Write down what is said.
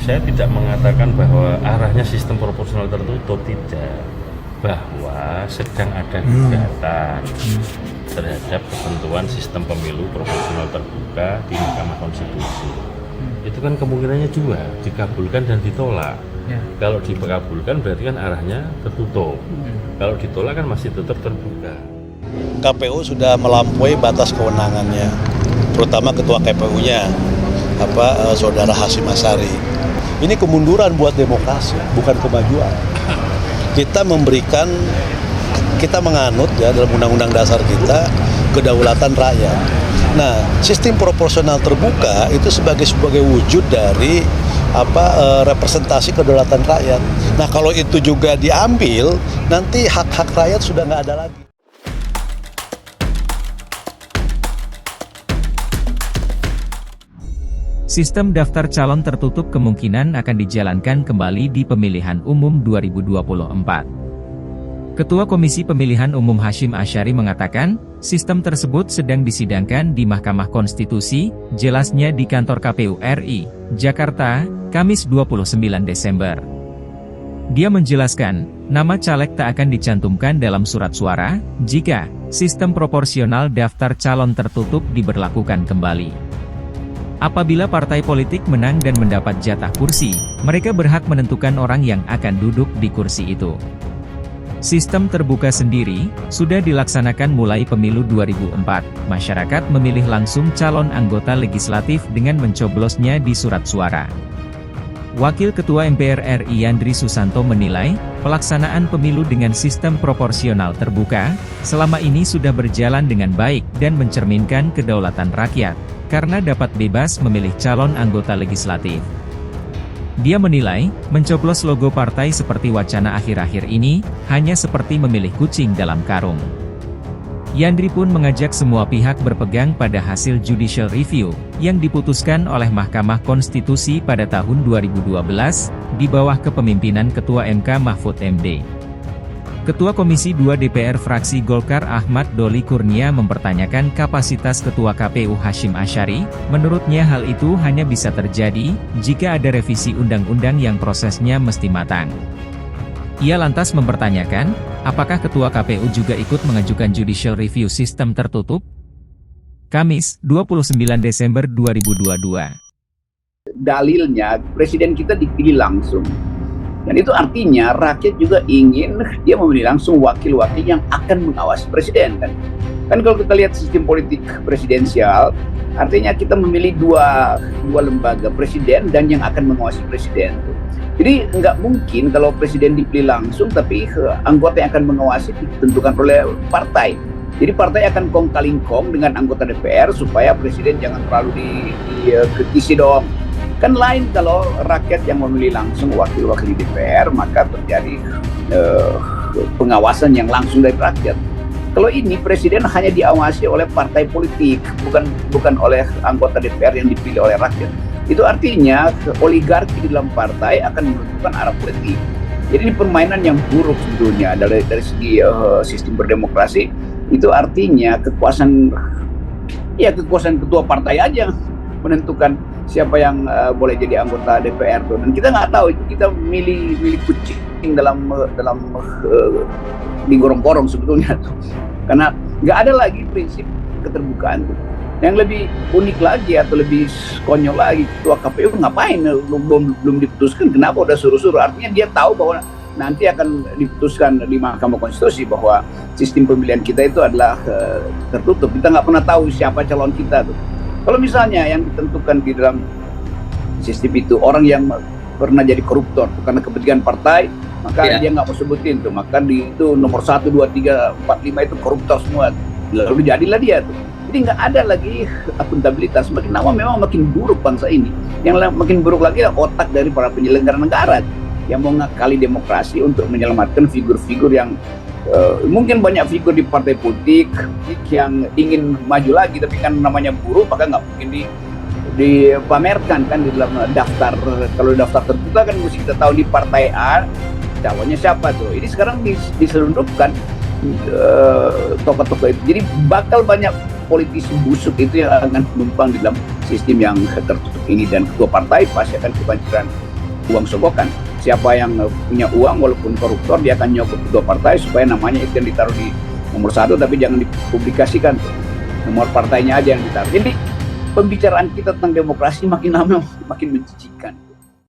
Saya tidak mengatakan bahwa arahnya sistem proporsional tertutup, tidak, bahwa sedang ada gugatan terhadap ketentuan sistem pemilu proporsional terbuka di Mahkamah Konstitusi. Itu kan kemungkinannya dua, dikabulkan dan ditolak. Kalau dikabulkan berarti kan arahnya tertutup, kalau ditolak kan masih tetap terbuka. KPU sudah melampaui batas kewenangannya, terutama ketua KPU-nya, Saudara Hasyim Asyari. Ini kemunduran buat demokrasi, bukan kemajuan. Kita menganut ya dalam undang-undang dasar kita kedaulatan rakyat. Nah, sistem proporsional terbuka itu sebagai wujud dari representasi kedaulatan rakyat. Nah, kalau itu juga diambil, nanti hak-hak rakyat sudah nggak ada lagi. Sistem daftar calon tertutup kemungkinan akan dijalankan kembali di pemilihan umum 2024. Ketua Komisi Pemilihan Umum Hasyim Asyari mengatakan, sistem tersebut sedang disidangkan di Mahkamah Konstitusi, jelasnya di kantor KPU RI, Jakarta, Kamis 29 Desember. Dia menjelaskan, nama caleg tak akan dicantumkan dalam surat suara, jika sistem proporsional daftar calon tertutup diberlakukan kembali. Apabila partai politik menang dan mendapat jatah kursi, mereka berhak menentukan orang yang akan duduk di kursi itu. Sistem terbuka sendiri sudah dilaksanakan mulai pemilu 2004. Masyarakat memilih langsung calon anggota legislatif dengan mencoblosnya di surat suara. Wakil Ketua MPR RI Yandri Susanto menilai, pelaksanaan pemilu dengan sistem proporsional terbuka selama ini sudah berjalan dengan baik dan mencerminkan kedaulatan rakyat, karena dapat bebas memilih calon anggota legislatif. Dia menilai, mencoblos logo partai seperti wacana akhir-akhir ini, hanya seperti memilih kucing dalam karung. Yandri pun mengajak semua pihak berpegang pada hasil judicial review, yang diputuskan oleh Mahkamah Konstitusi pada tahun 2012, di bawah kepemimpinan Ketua MK Mahfud MD. Ketua Komisi 2 DPR fraksi Golkar Ahmad Doli Kurnia mempertanyakan kapasitas Ketua KPU Hasyim Asyari. Menurutnya hal itu hanya bisa terjadi jika ada revisi undang-undang yang prosesnya mesti matang. Ia lantas mempertanyakan, apakah Ketua KPU juga ikut mengajukan judicial review sistem tertutup? Kamis, 29 Desember 2022. Dalilnya, Presiden kita dipilih langsung. Dan itu artinya rakyat juga ingin dia memilih langsung wakil-wakil yang akan mengawasi presiden kan. Kan kalau kita lihat sistem politik presidensial, artinya kita memilih dua lembaga, presiden dan yang akan mengawasi presiden. Jadi nggak mungkin kalau presiden dipilih langsung tapi anggota yang akan mengawasi ditentukan oleh partai. Jadi partai akan kong kaling kong dengan anggota DPR supaya presiden jangan terlalu dikritisi dong. Kan lain kalau rakyat yang memilih langsung wakil-wakil di DPR, maka terjadi pengawasan yang langsung dari rakyat. Kalau ini presiden hanya diawasi oleh partai politik, bukan oleh anggota DPR yang dipilih oleh rakyat. Itu artinya oligarki di dalam partai akan menentukan arah politik. Jadi ini permainan yang buruk sebetulnya dari segi sistem berdemokrasi. Itu artinya kekuasaan ketua partai aja menentukan siapa yang boleh jadi anggota DPR tuh. Dan kita nggak tahu itu, kita milih kucing dalam digorong-gorong sebetulnya tuh. Karena nggak ada lagi prinsip keterbukaan tuh. Yang lebih unik lagi atau lebih konyol lagi, ketua KPU ngapain belum diputuskan, kenapa udah suruh-suruh? Artinya dia tahu bahwa nanti akan diputuskan di Mahkamah Konstitusi bahwa sistem pemilihan kita itu adalah tertutup. Kita nggak pernah tahu siapa calon kita tuh. Kalau misalnya yang ditentukan di dalam sistem itu orang yang pernah jadi koruptor karena kepentingan partai, maka dia nggak mau sebutin tuh, maka itu nomor 1, 2, 3, 4, 5 itu koruptor semua, lalu jadilah dia tuh. Jadi nggak ada lagi akuntabilitas. Makin lama memang makin buruk bangsa ini. Yang makin buruk lagi adalah otak dari para penyelenggara negara yang mau ngakali demokrasi untuk menyelamatkan figur-figur yang mungkin banyak figur di partai politik yang ingin maju lagi, tapi kan namanya buruh, maka nggak mungkin dipamerkan kan di dalam daftar. Kalau daftar terbuka kan mesti kita tahu di partai A calonnya siapa tuh. Ini sekarang diselundupkan tokoh-tokoh itu. Jadi bakal banyak politisi busuk itu yang akan menumpang di dalam sistem yang tertutup ini, dan ketua partai pasti akan kebanjiran uang sogokan. Siapa yang punya uang walaupun koruptor dia akan nyogok kedua partai supaya namanya itu yang ditaruh di nomor 1 tapi jangan dipublikasikan, nomor partainya aja yang ditaruh. Jadi pembicaraan kita tentang demokrasi makin lama makin mencicikan.